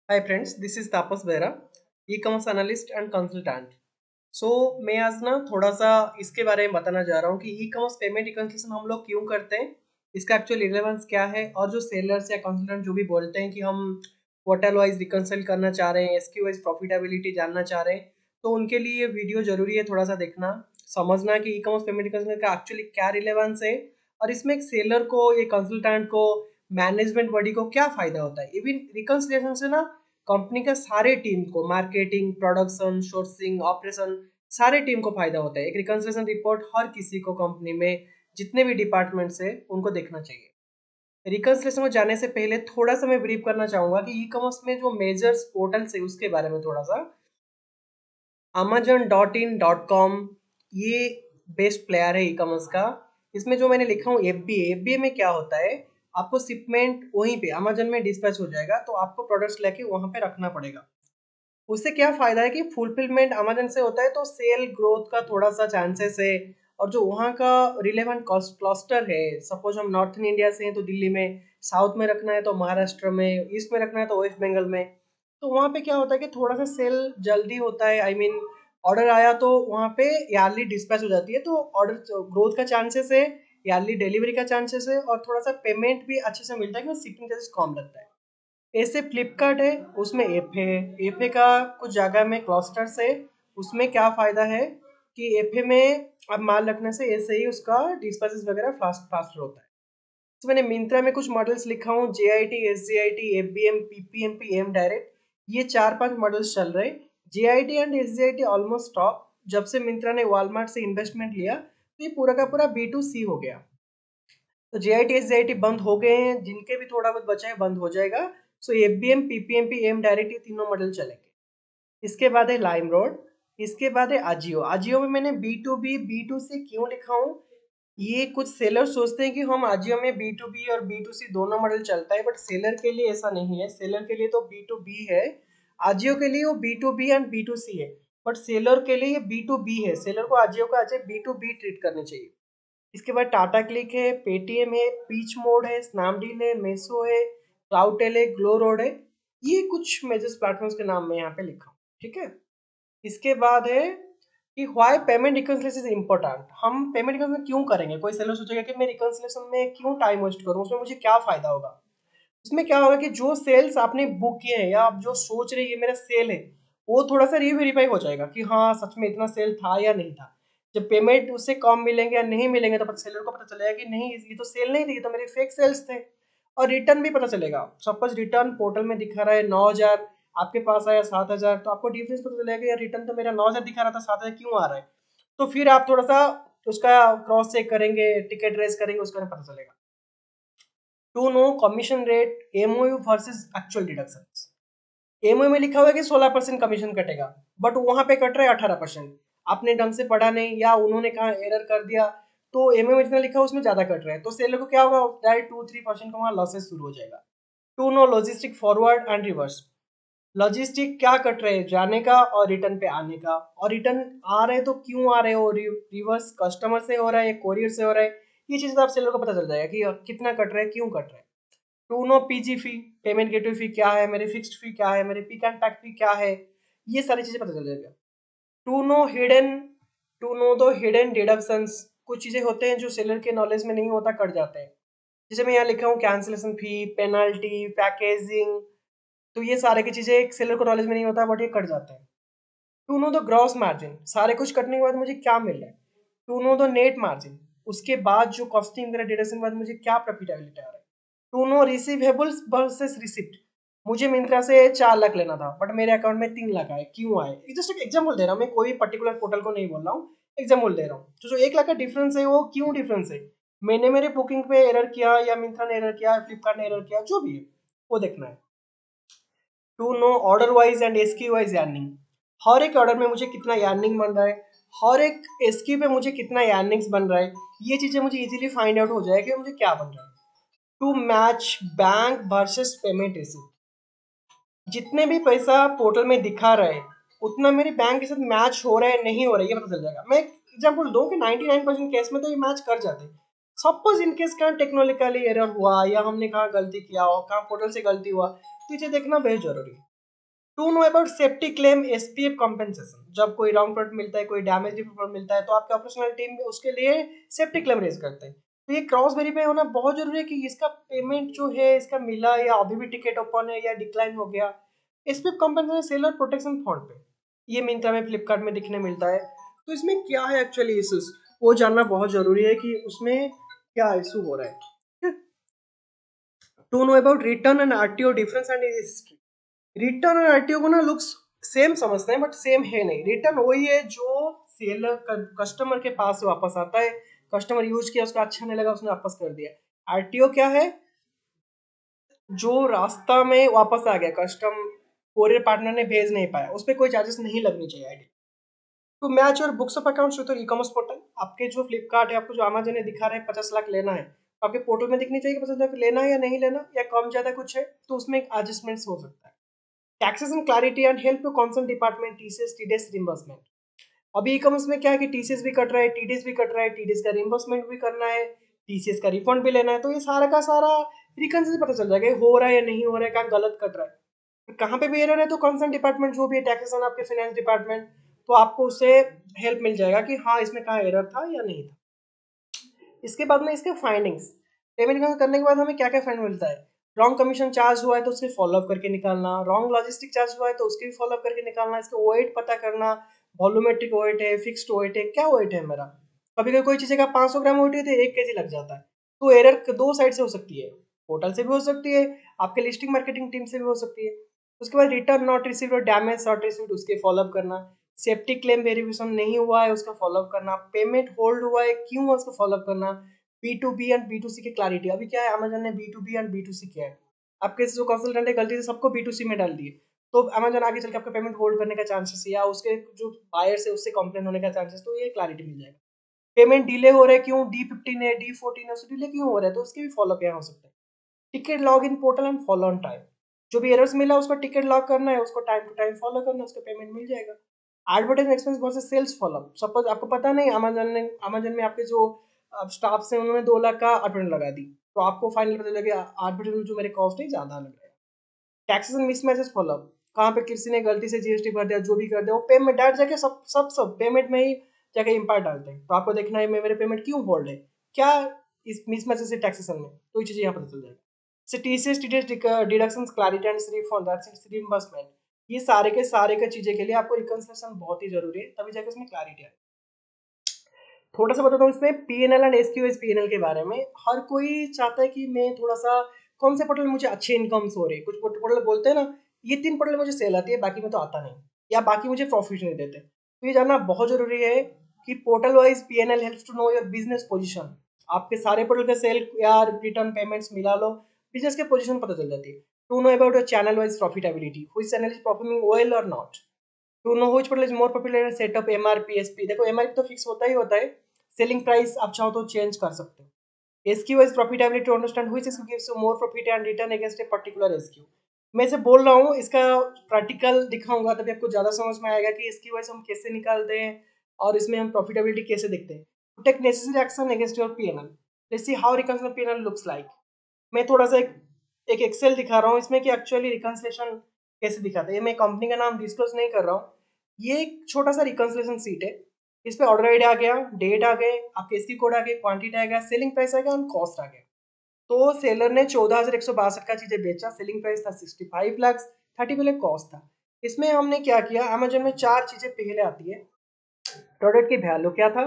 Hi friends, this is Tapas Behera, e commerce analyst and consultant. So मैं आज ना थोड़ा सा इसके बारे में बताना जा रहा हूँ कि ई कॉमर्स पेमेंट रिकन्सिलिएशन हम लोग क्यों करते हैं, इसका एक्चुअल रिलेवेंस क्या है, और जो सेलर्स या कंसल्टेंट जो भी बोलते हैं कि हम क्वार्टर वाइज रिकन्सिल करना चाह रहे हैं, एसक्यू वाइज प्रॉफिटेबिलिटी जानना चाह रहे हैं, तो उनके लिए ये वीडियो जरूरी है थोड़ा सा देखना, समझना कि ई कॉमर्स पेमेंट रिकन्सिलिएशन का एक्चुअली क्या रिलेवेंस है, और इसमें एक सेलर को, एक कंसल्टेंट को, मैनेजमेंट बॉडी को क्या फायदा होता है। इवन रिकन्सिलिएशन से ना कंपनी का सारे टीम को, मार्केटिंग, प्रोडक्शन, सोर्सिंग, ऑपरेशन, सारे टीम को फायदा होता है। एक रिकंसिलिएशन रिपोर्ट हर किसी को कंपनी में जितने भी डिपार्टमेंट्स है उनको देखना चाहिए। रिकंसिलिएशन में जाने से पहले थोड़ा सा मैं ब्रीफ करना चाहूंगा कि ई कॉमर्स में जो मेजर्स पोर्टल्स है उसके बारे में थोड़ा सा। amazon.in.com ये बेस्ट प्लेयर है ई कॉमर्स का। इसमें जो मैंने लिखा हूँ एफबीए में क्या होता है, आपको शिपमेंट वहीं पे अमेजन में डिस्पैच हो जाएगा, तो आपको प्रोडक्ट्स लेके वहां पे रखना पड़ेगा। उससे क्या फायदा है कि फुलफिलमेंट अमेजन से होता है, तो सेल ग्रोथ का थोड़ा सा चांसेस है। और जो वहाँ का रिलेवेंट क्लस्टर है, सपोज हम नॉर्थन इंडिया से हैं तो दिल्ली में, साउथ में रखना है तो महाराष्ट्र में, ईस्ट में रखना है तो वेस्ट बंगाल में, तो वहाँ पे क्या होता है कि थोड़ा सा सेल जल्दी होता है। आई मीन ऑर्डर आया तो वहाँ पे यार्ली डिस्पैच हो जाती है, तो ऑर्डर ग्रोथ का चांसेस है, यार्ली डिलीवरी का चांसेस है, और थोड़ा सा पेमेंट भी अच्छे से मिलता है क्योंकि शिपिंग चार्जेस कम लगता है। ऐसे फ्लिपकार्ट है, उसमें एफ है। एफ का कुछ जगह में क्लस्टर्स है, उसमें क्या फायदा है कि एफ में अब माल रखने से ऐसे ही उसका डिस्पैचेस वगैरह फास्ट फास्ट होता है। तो मैंने मिंत्रा में कुछ मॉडल्स लिखा हूँ, J I T, S G I T, F B M, P P M P, M direct, ये चार पांच मॉडल्स चल रहे। J I T and S G I T almost stop, जब से मिंत्रा ने वॉलमार्ट से इन्वेस्टमेंट लिया तो ये पूरा का पूरा बी टू सी हो गया। तो जेआईटी एसजीआईटी बंद हो गए हैं, जिनके भी थोड़ा बहुत बचा है बंद हो जाएगा। सो एफबीएम, पीपीएमपी, एम डायरेक्ट, ये तीनों मॉडल चलेंगे। इसके बाद है लाइम रोड, इसके बाद है आजियो। आजियो में मैंने B to B, B to C क्यों लिखा हूँ, ये कुछ सेलर सोचते हैं कि हम आजियो में बी टू बी और बी टू सी दोनों मॉडल चलता है, बट सेलर के लिए ऐसा नहीं है। सेलर के लिए तो बी टू बी है, आजियो के लिए वो B to B and B to C है, बट सेलर के लिए ये बी टू बी है। सेलर को आजियो को आज बी टू बी ट्रीट करनी चाहिए। इसके बाद टाटा क्लिक है, पेटीएम है, पीच मोड है, स्नैपडील है, मेसो है, क्लाउडटेल है, ग्लो रोड है। ये कुछ मेजर प्लेटफॉर्म्स के नाम मैं यहाँ पे लिखा हूँ, ठीक है। इसके बाद है कि why payment reconciliation is important. हम पेमेंट रिकंसिलिएशन क्यों करेंगे, कोई सेलर सोचेगा कि मैं रिकंसिलिएशन में क्यों टाइम वेस्ट करूँ, उसमें मुझे क्या फायदा होगा। उसमें क्या होगा कि जो सेल्स आपने बुक किए हैं या आप जो सोच रहे हैं ये मेरा सेल है, वो थोड़ा सा रीवेरीफाई हो जाएगा कि हाँ सच में इतना सेल था या नहीं था। जब पेमेंट उससे कम मिलेंगे या नहीं मिलेंगे तो सेलर को पता चलेगा कि नहीं, ये तो सेल नहीं थे, ये तो मेरे फेक सेल्स थे। और रिटर्न भी पता चलेगा। सपोज रिटर्न पोर्टल में दिखा रहा है 9,000, आपके पास आया 7,000, तो आपको डिफरेंस पता चलेगा कि यार रिटर्न तो मेरा 9,000 दिखा रहा था, 7,000 क्यों आ रहा है। तो फिर आप थोड़ा सा उसका क्रॉस चेक करेंगे, टिकट रेस करेंगे, उसका पता चलेगा। To know commission rate, MOU versus actual deductions. MOU में लिखा हुआ है कि 16% कमीशन कटेगा, बट वहां पे कट रहा है 18%। आपने ढंग से पढ़ा नहीं या उन्होंने कहा एरर कर दिया, तो एमओयू में जितना लिखा है उसमें ज्यादा कट रहा है, तो सेलर को क्या होगा, डायरेक्ट 2-3% का वहां लॉसेस शुरू हो जाएगा। To know logistic forward and reverse. Logistic क्या कट रहे हैं, जाने का और रिटर्न पे आने का, और रिटर्न आ रहे हैं तो क्यों आ रहे हो, रिवर्स कस्टमर से हो रहा है या कोरियर से हो रहा है। ये चीज आप सेलर को पता चल जाएगा कि कितना कट रहा है, क्यों कट रहा है। To know PG fee, payment gateway fee क्या है, मेरे फिक्स्ड फी क्या है, मेरे पिक एंड पैक फी क्या है, ये सारी चीजें पता चल जाएगा। To know hidden, to know two hidden deductions. कुछ चीजें होते हैं जो सेलर के नॉलेज में नहीं होता, कट जाते हैं। जैसे मैं यहाँ लिखा हूँ कैंसिलेशन फी, पेनल्टी, पैकेजिंग, तो ये सारे की चीजें एक सेलर को नॉलेज में नहीं होता, बट ये कट जाते हैं। To know the gross margin, सारे कुछ कटने के बाद मुझे क्या मिल रहा है। To know the net margin, उसके बाद जो कॉस्टिंग वगैरह डिडक्शन के बाद मुझे क्या प्रॉफिटेबिलिटी आ रहा है। To know receivables versus receipt, मुझे मिंत्रा से 4 लाख लेना था बट मेरे अकाउंट में 3 लाख आए, क्यों आए। जस्ट एक एग्जाम्पल दे रहा हूँ, मैं कोई पर्टिकुलर पोर्टल को नहीं बोल रहा हूँ, एग्जाम्पल दे रहा हूँ। तो जो 1 लाख का डिफरेंस है वो क्यों डिफरेंस है, मैंने मेरे बुकिंग पे एरर किया या मिंत्रा ने एरर किया, फ्लिपकार्ट ने एरर किया, जो भी है वो देखना है। To know order wise and SKU wise earning, हर एक ऑर्डर में मुझे कितना यार्निंग बन रहा है, हर एक एसक्यू पे मुझे कितना यार्निंग्स बन रहा है, ये चीजें मुझे इजीली फाइंड आउट हो जाए कि मुझे क्या बन रहा है। To match bank versus payment receipt, जितने भी पैसा पोर्टल में दिखा रहा है उतना मेरे बैंक के साथ मैच हो रहा है नहीं हो रहा है, ये पता चल जाएगा। मैं एग्जाम्पल दूं कि 99% केस में तो ये मैच कर जाते हैं। सपोज इन केस कहाँ टेक्नोलॉजिकली एरर हुआ या हमने कहाँ गलती किया हो, कहाँ पोर्टल से गलती हुआ, तो इसे देखना बेहद जरूरी है। To know about safety claim SPF compensation, जब कोई रॉन्ग प्रोडक्ट मिलता है, कोई डैमेज रिपोर्ट मिलता है, तो आपके ऑपरेशनल टीम उसके लिए सेफ्टी क्लेम रेज करते हैं। तो ये क्रॉस वेरीफाई होना बहुत जरूरी है कि इसका पेमेंट जो है इसका मिला या अभी भी टिकट ओपन है या डिक्लाइन हो गया। SPF compensation seller protection fund पे ये मिंत्रा में फ्लिपकार्ट में दिखने मिलता है। तो इसमें क्या है एक्चुअली इशूज, वो जानना बहुत जरूरी है कि उसमें क्या इशू हो रहा है। To know about return and RTO difference and history. Return और आरटीओ को ना लोग सेम समझते हैं, बट सेम है नहीं। रिटर्न वही है जो सेलर कस्टमर के पास से वापस आता है, कस्टमर यूज किया, उसको अच्छा नहीं लगा, उसने वापस कर दिया। आरटीओ क्या है, जो रास्ता में वापस आ गया, कस्टम कोरियर पार्टनर ने भेज नहीं पाया, उस पर कोई चार्जेस नहीं लगनी चाहिए आईडी। तो मैच और बुक्स ऑफ अकाउंट्स तो ई कॉमर्स पोर्टल, आपके जो फ्लिपकार्ट है, आपको जो अमेजन है दिखा रहे हैं 50 लाख लेना है, तो आपके पोर्टल में दिखनी चाहिए कि 50 लाख लेना है या नहीं लेना, या कम ज्यादा कुछ है तो उसमें एक एडजस्टमेंट्स हो सकता है। Taxes and clarity and help to concern department TCS TDS reimbursement. अभी ई कॉमर्स में क्या है कि टीसीएस भी कट रहा है, टीडीएस भी कट रहा है, टीडीएस का रिइंबर्समेंट भी करना है, टीसीएस का रिफंड भी लेना है, तो ये सारा का सारा रिकन से पता चल जाएगा ये हो रहा है या नहीं हो रहा है, क्या गलत कट रहा है, कहाँ पे भी एरर है, तो कंसर्न डिपार्टमेंट जो भी है, टैक्सेशन आपके फाइनेंस डिपार्टमेंट, तो आपको उससे हेल्प मिल जाएगा कि हाँ इसमें कहाँ एरर था या नहीं था। इसके बाद में इसके फाइंडिंग्स, पेमेंट करने के बाद हमें क्या क्या फाइंड मिलता है। रॉन्ग कमीशन चार्ज हुआ है तो उसके फॉलोअप करके निकालना, रॉन्ग लॉजिस्टिक चार्ज हुआ है तो उसके भी फॉलोअप करके निकालना, इसके ओएट पता करना, वॉल्यूमेट्रिक ओएट है, फिक्स्ड ओएट है, क्या ओएट है मेरा। कभी कभी कोई चीज़ का 500 ग्राम ओएट है तो 1 केजी लग जाता है, तो एरर दो साइड से हो सकती है, पोर्टल से भी हो सकती है, आपके लिस्टिंग मार्केटिंग टीम से भी हो सकती है। उसके बाद रिटर्न नॉट रिसीव्ड और डैमेज नॉट रिसीव्ड, उसके फॉलोअप करना, सेफ्टी क्लेम वेरिफिकेशन नहीं हुआ है उसका फॉलोअप करना, पेमेंट होल्ड हुआ है क्यों हुआ उसका फॉलोअप करना, B to B and B to C की क्लैरिटी। अभी क्या है, अमेजन ने B to B and B to C किया है, आपके जो कंसल्टेंट है गलती से सबको बी टू सी में डाल दिए, तो अमेजन आगे चल के आपका पेमेंट होल्ड करने का चांसेस या उसके जो बायर्स है उससे कंप्लेन होने का चांसेस, तो ये क्लैरिटी मिल जाएगा। पेमेंट डिले हो रहा है क्यों, D15 है, D14 है, उससे डिले क्यों हो रहा है, तो उसके भी फॉलोअप यहाँ हो सकता है। Ticket log in portal and follow on time, जो भी एरर्स मिला उसका टिकट लॉग करना है, उसको टाइम टू टाइम फॉलो करना है, उसका पेमेंट मिल जाएगा। Advertising expense versus sales follow up, suppose आपको पता नहीं अमेजन में आपके जो स्टाफ से उन्होंने 2 लाख का एडवर्टाइजमेंट लगा दी, तो आपको फाइनल पता लगे एडवर्टाइजमेंट जो मेरे कॉस्ट है ज्यादा लग रहा है। टैक्सेस एंड मिसमैचेस फॉलोअप, कहाँ पे किसी ने गलती से जीएसटी भर दिया, जो भी कर दिया, वो पेमेंट डायरेक्ट जाके सब पेमेंट में ही जाके इम्पैक्ट डालते हैं, तो आपको देखना है मेरे पेमेंट क्यों होल्ड है, क्या इस मिसमैचेस से टैक्सेशन में, तो ये चीजें यहाँ पता चल जाएगा। से TCS TDS deductions clarity and refund that's reimbursement, ये सारे के चीजें के लिए आपको रिकंसिलिएशन बहुत ही जरूरी है, तभी जाके इसमें क्लैरिटी आए। थोड़ा सा बताता हूँ इसमें पीएनएल एंड एसक्यूएस पीएनएल के बारे में। हर कोई चाहता है कि मैं थोड़ा सा कौन से पोर्टल में मुझे अच्छे इनकम्स हो रहे हैं, कुछ पोर्टल बोलते हैं ना ये 3 पोर्टल मुझे सेल आती है बाकी में तो आता नहीं, या बाकी मुझे प्रॉफिट नहीं देते, तो ये जानना बहुत जरूरी है कि portal wise PNL helps to know your business position. आपके सारे पोर्टल के सेल या रिटर्न पेमेंट्स मिला लो, बिजनेस के पोजीशन पता चल जाती है। To know about your channel wise profitability, which channel is performing well और not, to know which portal is more popular in setup MRP SP. देखो एमआरपी तो फिक्स होता ही होता है, सेलिंग प्राइस आप चाहो तो चेंज कर सकते हो। SQ is profitability to understand which SQ gives you more profit and return against a particular SQ. मैं इसे बोल रहा हूँ, इसका प्रैक्टिकल दिखाऊंगा तभी आपको ज्यादा समझ में आएगा कि एसक्यू वाइज हम कैसे निकालते हैं और इसमें हम प्रॉफिटेबिलिटी कैसे देखते हैं। Take necessary action against your PNL, let's see how reconciliation PNL looks like. मैं थोड़ा सा एक एक्सेल दिखा रहा हूँ इसमें कि एक्चुअली रिकंसिलिएशन कैसे दिखाता है। ये मैं कंपनी का नाम डिस्क्लोज नहीं कर रहा हूँ, ये एक छोटा सा रिकंसिलिएशन सीट है। इस पे ऑर्डर आईडी आ गया, डेट आ गए, आपके इसकी कोड आ गई, क्वांटिटी आ गया, सेलिंग प्राइस आ गया और कॉस्ट आ गया। तो सेलर ने 14,162 का चीजें बेचा, सेलिंग प्राइस था 65 लाख, 30 पहले कॉस्ट था। इसमें हमने क्या किया, अमेजन में 4 चीजें पहले आती है, प्रोडक्ट की वैल्यू क्या था,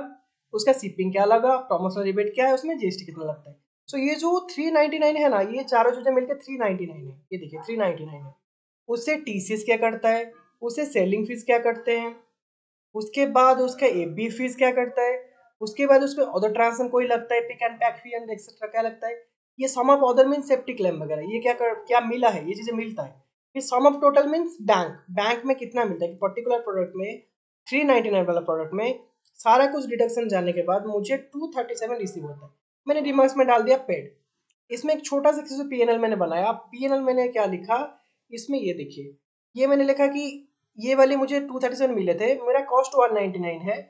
उसका शिपिंग क्या लगा, प्रमोशनल रिबेट क्या है, उसमें जीएसटी कितना लगता है। सो ये जो 399 है ना, ये चारों चीजें मिलकर 399 है, ये देखिए 399 है। उससे टीसीएस क्या करता है, उससे सेलिंग फीस क्या करते हैं, उसके बाद उसका एफबी फीस क्या करता है, उसके बाद उसके अदर ट्रांजेक्शन कोई लगता है, pick and pack fee and etcetera क्या लगता है, ये some of other mean safety claim वगैरह, ये क्या मिला है, ये चीजें मिलता है। फिर सम ऑफ टोटल मीन्स बैंक में कितना मिलता है कि पर्टिकुलर प्रोडक्ट में 399 वाला प्रोडक्ट में सारा कुछ डिडक्शन जाने के बाद मुझे 237 रिसीव होता है, मैंने रिमार्क्स में डाल दिया पेड। इसमें एक छोटा सा पीएनएल मैंने बनाया, पीएनएल मैंने क्या लिखा, इसमें ये देखिए, ये मैंने लिखा कि ये वाले मुझे 237 मिले थे, मेरा कॉस्ट 199 है,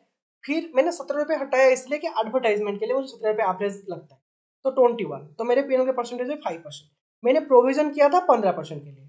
फिर मैंने 17 रुपये हटाया इसलिए कि एडवर्टाइजमेंट के लिए मुझे 17 रुपये एवरेज लगता है, तो 21, तो मेरे पीएनएल के परसेंटेज है 5%, मैंने प्रोविजन किया था 15% के लिए,